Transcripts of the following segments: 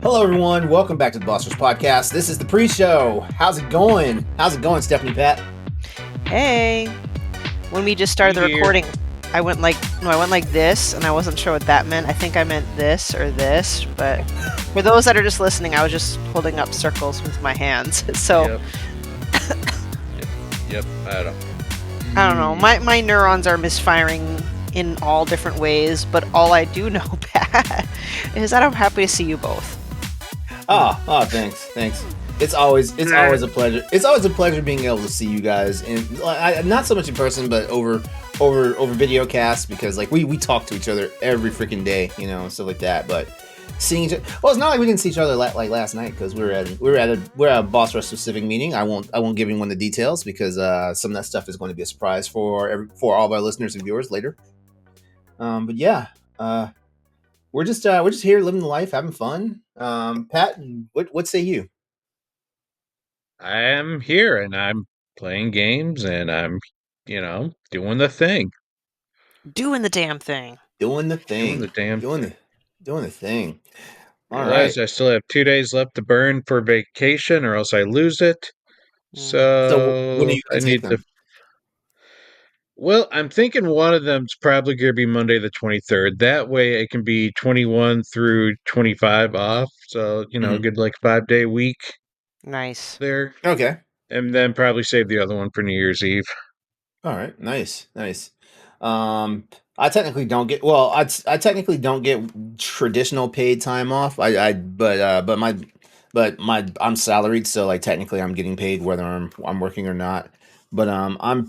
Hello, everyone. Welcome back to the Boss Rush Podcast. This is the pre-show. How's it going? How's it going, Stephanie Pat? Hey, when we just started the recording, I went like this, and I wasn't sure what that meant. I think I meant this or this, but for those that are just listening, I was just holding up circles with my hands. So, Yep. I don't know. My neurons are misfiring in all different ways, but all I do know, Pat, is that I'm happy to see you both. Oh, thanks. It's always a pleasure. It's always a pleasure being able to see you guys, and not so much in person, but over video cast, because like we talk to each other every freaking day, and stuff like that. But seeing each other, well, it's not like we didn't see each other like last night, because we're at a Boss Rush specific meeting. I won't give anyone the details, because some of that stuff is going to be a surprise for all of our listeners and viewers later. But yeah, we're just here living the life, having fun. Pat, what say you? am here and I'm playing games and I'm, doing the thing. Doing the damn thing. Doing the thing. Doing the damn thing. Doing the thing. All Realize right. I still have 2 days left to burn for vacation or else I lose it. So when are So you I gonna take need to. them? Well, I'm thinking one of them's probably going to be Monday the 23rd. That way it can be 21 through 25 off. So, get like 5-day week Nice. there. Okay. And then probably save the other one for New Year's Eve. All right. Nice. I technically don't get I technically don't get traditional paid time off. But I'm salaried, so like technically I'm getting paid whether I'm working or not. But I'm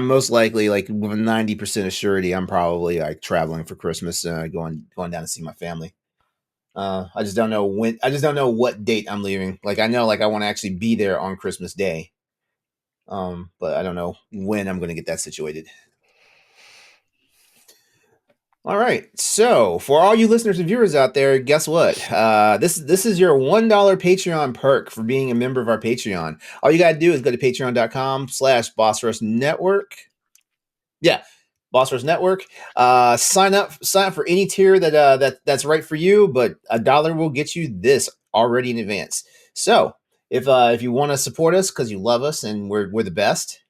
most likely, like with a 90% of surety, I'm probably like traveling for Christmas, going down to see my family. I just don't know when. I just don't know what date I'm leaving. Like I know, like I want to actually be there on Christmas Day. But I don't know when I'm going to get that situated. All right. So for all you listeners and viewers out there, guess what? This is your $1 Patreon perk for being a member of our Patreon. All you gotta do is go to patreon.com/Boss Rush Network. Yeah, Boss Rush Network. Sign up for any tier that's right for you, but $1 will get you this already in advance. So if you want to support us because you love us and we're the best,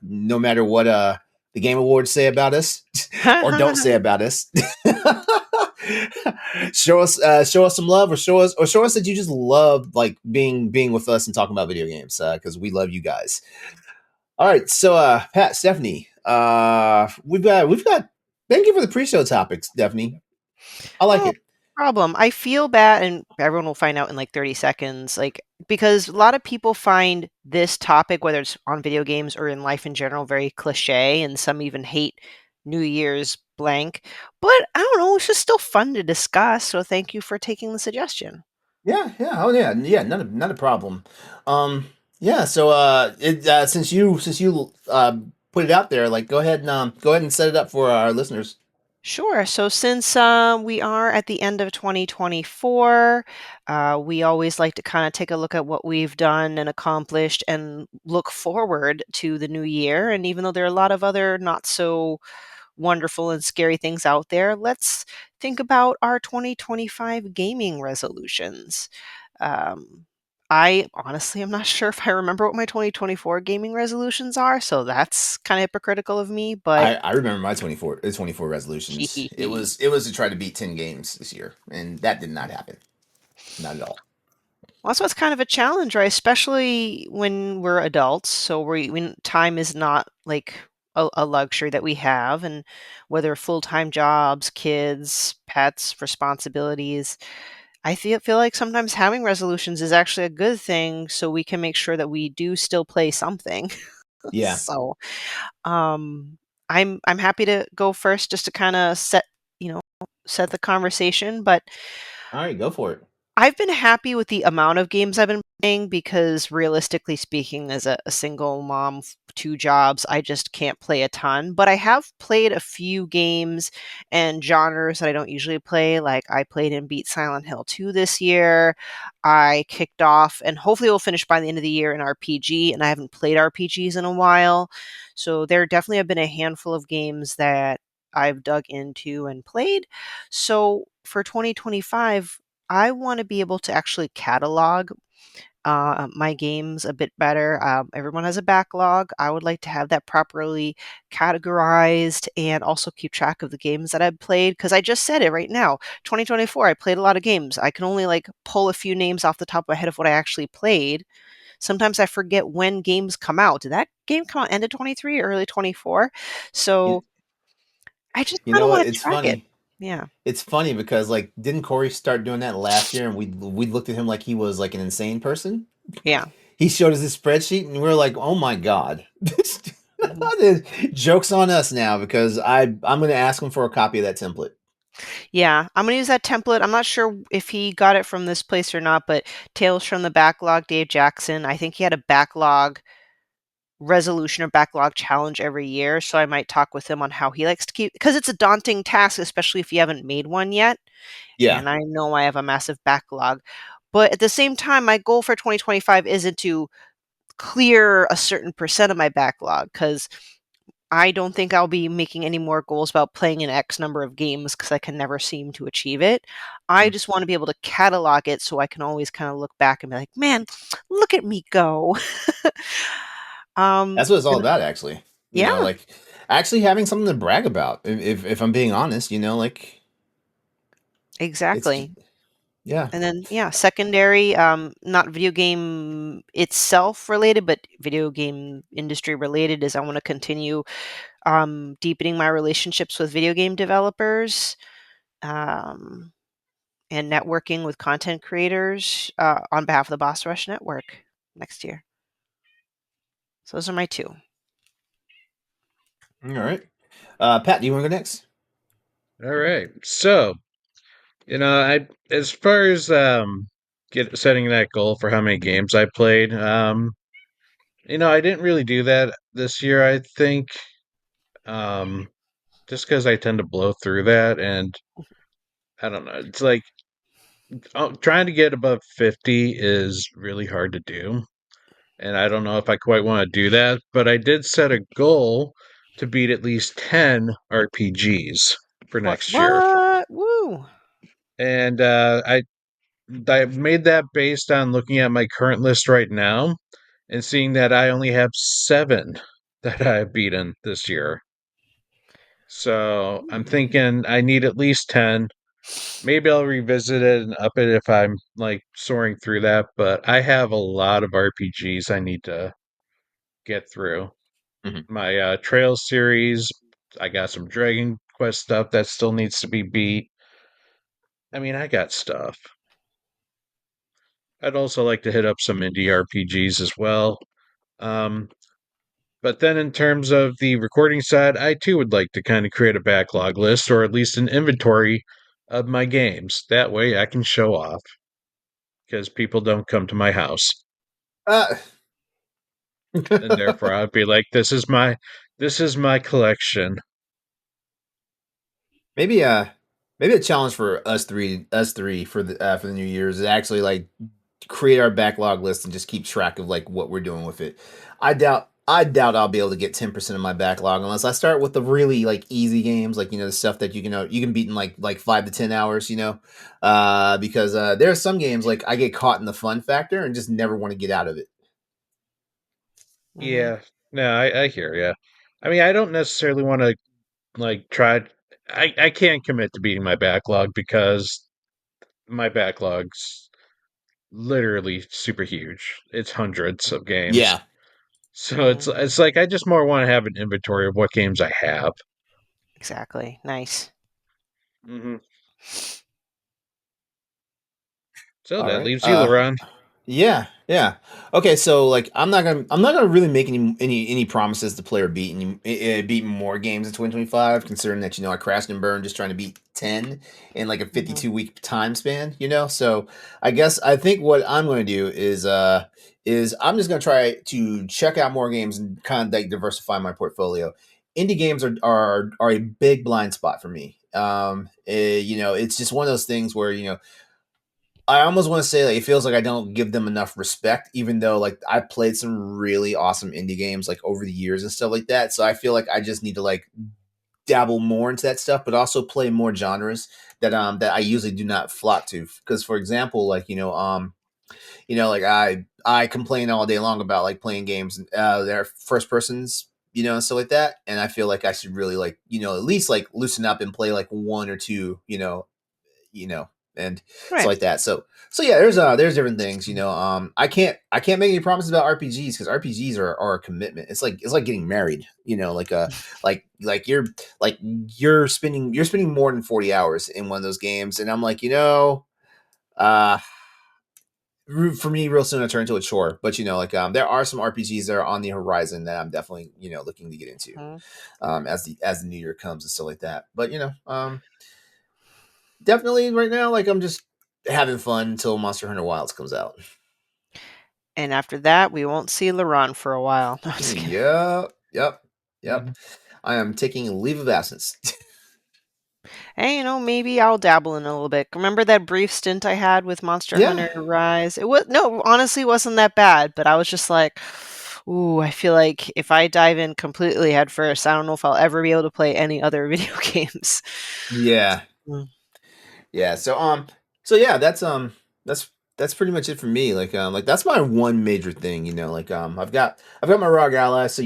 no matter what the Game Awards say about us or don't say about us. show us some love, or show us that you just love like being with us and talking about video games, because we love you guys. All right, so Pat, Stephanie, we've got thank you for the pre-show topics, Stephanie. I like it. Problem. I feel bad, and everyone will find out in like 30 seconds, because a lot of people find this topic, whether it's on video games or in life in general, very cliche, and some even hate New Year's blank. But I don't know, it's just still fun to discuss. So thank you for taking the suggestion. Yeah, oh yeah, not a problem. Yeah, so since you put it out there, like go ahead and set it up for our listeners. Sure. So since we are at the end of 2024, we always like to kind of take a look at what we've done and accomplished and look forward to the new year. And even though there are a lot of other not so wonderful and scary things out there, let's think about our 2025 gaming resolutions. Um, I honestly am not sure if I remember what my 2024 gaming resolutions are, so that's kind of hypocritical of me, but I remember my 24 resolutions. It was to try to beat 10 games this year, and that did not happen. Not at all. well, that's what's kind of a challenge, right? Especially when we're adults. So when time is not like a luxury that we have, and whether full-time jobs, kids, pets, responsibilities, I feel like sometimes having resolutions is actually a good thing, so we can make sure that we do still play something. Yeah. So, um, I'm happy to go first just to kind of set the conversation, but All right, go for it. I've been happy with the amount of games I've been playing because realistically speaking, as a single mom, 2 jobs, I just can't play a ton. But I have played a few games and genres that I don't usually play. Like I played and beat Silent Hill 2 this year. I kicked off and hopefully we'll finish by the end of the year an RPG, and I haven't played RPGs in a while. So there definitely have been a handful of games that I've dug into and played. So for 2025, I want to be able to actually catalog my games a bit better. Everyone has a backlog. I would like to have that properly categorized and also keep track of the games that I've played. Because I just said it right now, 2024, I played a lot of games. I can only like pull a few names off the top of my head of what I actually played. Sometimes I forget when games come out. Did that game come out end of 23 or early 24? You, So I just you kind know of what? want to It's track it. funny. Yeah. It's funny because like, didn't Corey start doing that last year, and we looked at him like he was like an insane person? Yeah. He showed us his spreadsheet, and we were like, "Oh my god!" Mhm. Jokes on us now because I'm going to ask him for a copy of that template. Yeah, I'm gonna use that template. I'm not sure if he got it from this place or not, but Tales from the Backlog, Dave Jackson, I think he had a backlog resolution or backlog challenge every year. So I might talk with him on how he likes to keep, because it's a daunting task, especially if you haven't made one yet. Yeah, And I know I have a massive backlog. But at the same time, my goal for 2025 isn't to clear a certain percent of my backlog because I don't think I'll be making any more goals about playing an X number of games because I can never seem to achieve it. I just want to be able to catalog it so I can always kind of look back and be like, man, look at me go. that's what it's all And about, actually. yeah, Like actually having something to brag about. If I'm being honest, like it's exactly. yeah. And then yeah, secondary, not video game itself related, but video game industry related is I want to continue deepening my relationships with video game developers. Um, and networking with content creators on behalf of the Boss Rush Network next year. So those are my two. All right, Pat, do you want to go next? All right. So, I as far as get setting that goal for how many games I played, I didn't really do that this year, I think. Um, just because I tend to blow through that, and I don't know. It's like trying to get above 50 is really hard to do. And I don't know if I quite want to do that, but I did set a goal to beat at least 10 RPGs for What? next year. What? Woo! And I made that based on looking at my current list right now and seeing that I only have 7 that I've beaten this year. So I'm thinking I need at least 10. Maybe I'll revisit it and up it if I'm like soaring through that, but I have a lot of RPGs I need to get through. Mhm. My Trail series, I got some Dragon Quest stuff that still needs to be beat. I mean, I got stuff. I'd also like to hit up some indie RPGs as well. Um, but then in terms of the recording side, I too would like to kind of create a backlog list or at least an inventory of my games. That way I can show off because people don't come to my house. Uh, And therefore I'd be like, this is my collection. maybe maybe a challenge for us three for the New Year's is actually like create our backlog list and just keep track of like what we're doing with it. I doubt I'll be able to get 10% of my backlog unless I start with the really like easy games, like the stuff that you can beat in like 5 to 10 hours, because there are some games like I get caught in the fun factor and just never want to get out of it. Hmm. Yeah, no, I hear ya. I mean, I don't necessarily want to like try. I can't commit to beating my backlog because my backlog's literally super huge. It's hundreds of games. Yeah. So it's Hmm. it's like I just more want to have an inventory of what games I have. Exactly. Nice. Hmm. So All that right. leaves you, LeRon. Yeah, yeah. Okay, so like I'm not gonna really make any promises to play or beat more games in 2025, considering that I crashed and burned just trying to beat 10 in like a Hmm. 52-week time span. So I think what I'm going to do is I'm just going to try to check out more games and kind of like diversify my portfolio. Indie games are a big blind spot for me. It's just one of those things where I almost want to say like it feels like I don't give them enough respect, even though like I played some really awesome indie games like over the years and stuff like that. So I feel like I just need to like dabble more into that stuff, but also play more genres that I usually do not flock to. Because for example, like like I complain all day long about like playing games that are first persons, and stuff like that. And I feel like I should really like at least like loosen up and play like one or two, you know, and so Right. like that. So yeah, there's different things, I can't make any promises about RPGs because RPGs are a commitment. It's like getting married, like you're spending more than 40 hours in one of those games, and I'm like, uh for me real soon to turn into a chore. But there are some RPGs that are on the horizon that I'm definitely looking to get into Mhm. as the new year comes and stuff like that. But definitely right now, like I'm just having fun until Monster Hunter Wilds comes out. And after that, we won't see LeRon for a while. No, I'm just kidding. Yep, yep, yep. Mhm. I am taking a leave of absence. Hey, maybe I'll dabble in a little bit. Remember that brief stint I had with Monster Yeah, Hunter Rise? It was no, honestly, it wasn't that bad, but I was just like, ooh, I feel like if I dive in completely head first, I don't know if I'll ever be able to play any other video games. yeah. Mm. Yeah. So yeah, that's pretty much it for me. Like that's my one major thing, I've got my ROG ally, so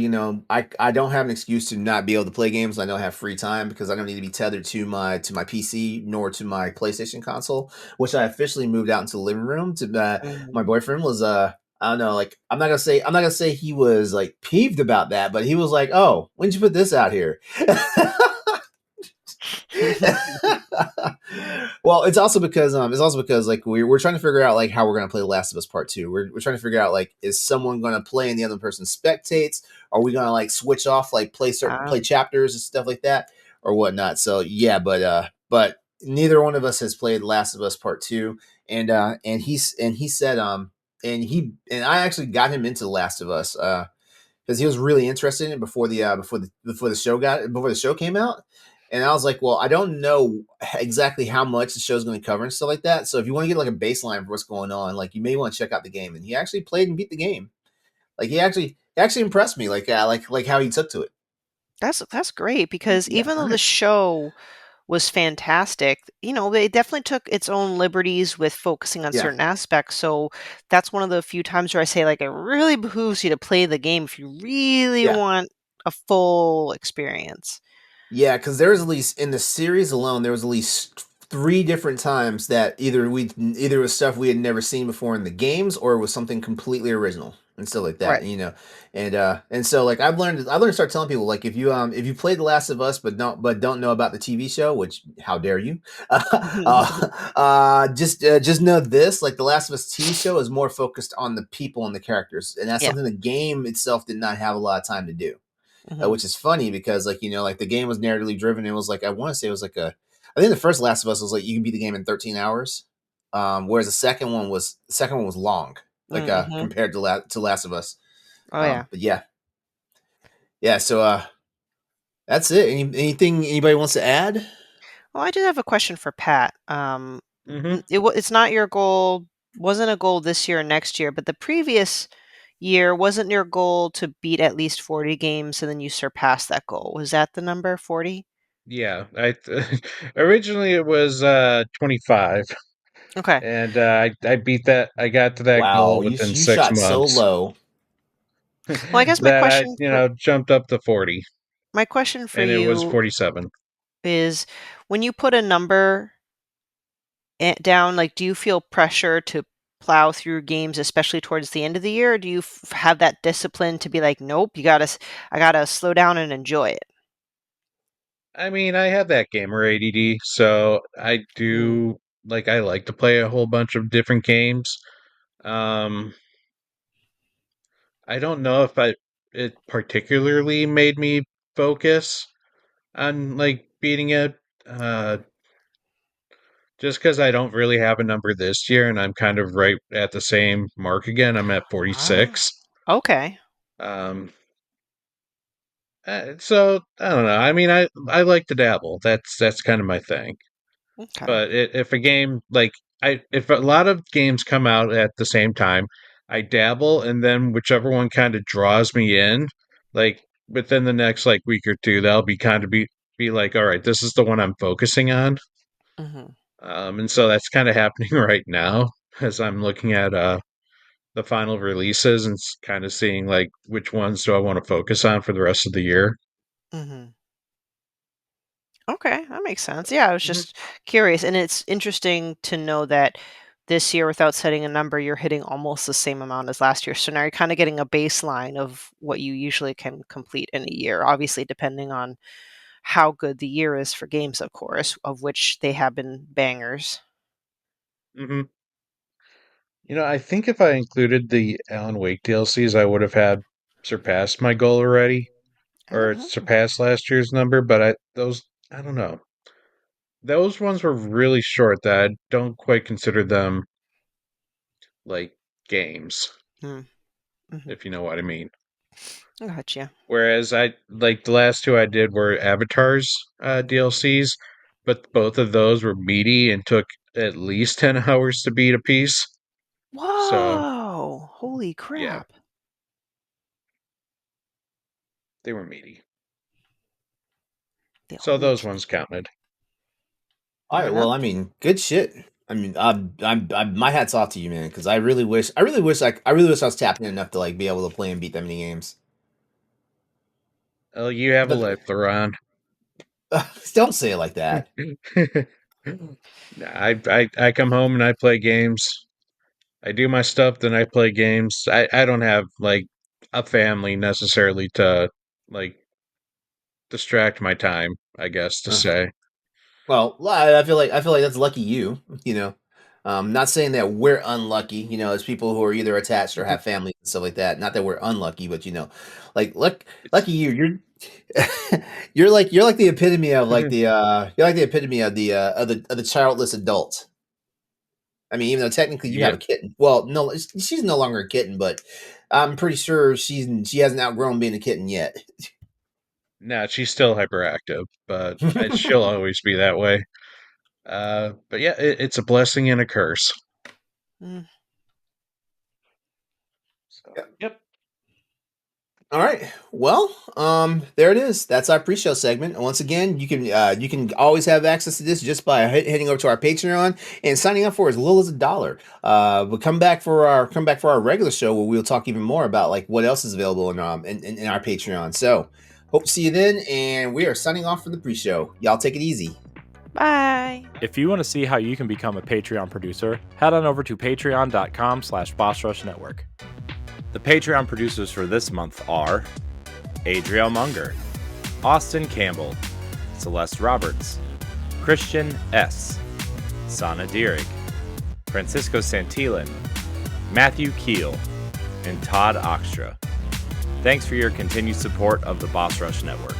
I don't have an excuse to not be able to play games when I don't have free time because I don't need to be tethered to my PC nor to my PlayStation console, which I officially moved out into the living room to Mhm. my boyfriend was I don't know, like I'm not gonna say he was like peeved about that, but he was like, "Oh, when did you put this out here?" Well, it's also because like we're trying to figure out like how we're gonna play The Last of Us Part Two. We're trying to figure out like is someone gonna play and the other person spectates? Are we gonna like switch off like play Ah, chapters and stuff like that or whatnot? So yeah, but neither one of us has played Last of Us Part Two, and he said and I actually got him into The Last of Us because he was really interested in it before the show came out. And I was like, well, I don't know exactly how much the show's going to cover and stuff like that. So if you want to get like a baseline for what's going on, like you may want to check out the game. And he actually played and beat the game. Like he actually impressed me. Like how he took to it. that's great because Yeah, even all though the right. show was fantastic, they definitely took its own liberties with focusing on Yeah, certain aspects. So that's one of the few times where I say like it really behooves you to play the game if you really yeah. want a full experience. Yeah, because there was at least in the series alone, there was at least three different times that either it was stuff we had never seen before in the games, or it was something completely original and stuff like that. Right. And so like I've learned to start telling people like if you played The Last of Us but don't know about the TV show, which how dare you? Just know this: like The Last of Us TV show is more focused on the people and the characters, and that's Yeah. something the game itself did not have a lot of time to do, Mhm. which is funny because like the game was narratively driven. It was like I want to say it was like I think the first Last of Us was like you can beat the game in 13 hours, whereas the second one was long, like Mhm. compared to Last of Us. Oh yeah. But yeah, yeah. So that's it. Anything anybody wants to add? Well, I do have a question for Pat. Mhm. It's not your goal, wasn't a goal this year or next year, but the previous year wasn't your goal to beat at least 40 games and then you surpassed that goal. Was that the number 40? Yeah, originally it was 25, Okay. and I beat that. I got to that Wow, goal you within you six shot so months. low. Well, I guess That I jumped up to 40, my question for and it was you 47. is when you put a number down, like, do you feel pressure to plow through games, especially towards the end of the year? Or do you have that discipline to be like, nope, I gotta slow down and enjoy it? I mean, I have that gamer ADD, so I Mm, do I like to play a whole bunch of different games. Um, I don't know if it particularly made me focus on beating it. Uh, just because I don't really have a number this year, and I'm kind of right at the same mark again. I'm at ah, 46. okay. Um, so I don't know. I mean, I like to dabble. That's kind of my thing. Okay. But if a game if a lot of games come out at the same time, I dabble, and then whichever one kind of draws me in, like within the next week or two, that'll be kind of be be like, all right, this is the one I'm focusing on. Hmm. And so that's kind of happening right now as I'm looking at the final releases and kind of seeing like which ones do I want to focus on for the rest of the year. Hmm. Okay, that makes sense. Yeah, I was Mhm. just curious, and it's interesting to know that this year, without setting a number, you're hitting almost the same amount as last year. So now you're kind of getting a baseline of what you usually can complete in a year. Obviously, depending on how good the year is for games, of course, of which they have been bangers. Mhm. I think if I included the Alan Wake DLCs, I would have had surpassed my goal already, or Mhm. surpassed last year's number. But I don't know. Those ones were really short that I don't quite consider them like games, Mm, mhm. if you know what I mean. Gotcha. Whereas I like the last two I did were Avatars DLCs, but both of those were meaty and took at least 10 hours to beat a piece. So, Whoa! Holy yeah, crap. they were meaty. The So holy those ch ones counted. All Fair right, enough. well, I mean, good shit. I mean, my hats off to you, man, because I really wish I was tapping in enough to like be able to play and beat that many games. Oh, you have a But life, LeRon. don't say it like that. I come home and I play games. I do my stuff, then I play games. I don't have like a family necessarily to like distract my time, I guess to Uh-huh. say. Well, I feel like that's lucky you. You know, not saying that we're unlucky. You know, as people who are either attached or have families and stuff like that. Not that we're unlucky, but you know, like It's lucky you. You're like the epitome of like the you're like the epitome of the childless adult. I mean, even though technically you have yeah. a kitten. Well, no, she's no longer a kitten, but I'm pretty sure she hasn't outgrown being a kitten yet. Nah, she's still hyperactive, but she'll always be that way. But yeah, it's a blessing and a curse. Mm. So, yep. All right. Well, there it is. That's our pre-show segment. And once again, you can always have access to this just by heading over to our Patreon and signing up for as little as $1. But come back for our regular show where we'll talk even more about like what else is available in our Patreon. So hope to see you then. And we are signing off from the pre-show. Y'all take it easy. Bye. If you want to see how you can become a Patreon producer, head on over to patreon.com/BossRushNetwork. The Patreon producers for this month are Adriel Munger, Austin Campbell, Celeste Roberts, Christian S., Sana Dierig, Francisco Santillan, Matthew Keel, and Todd Oxtra. Thanks for your continued support of the Boss Rush Network.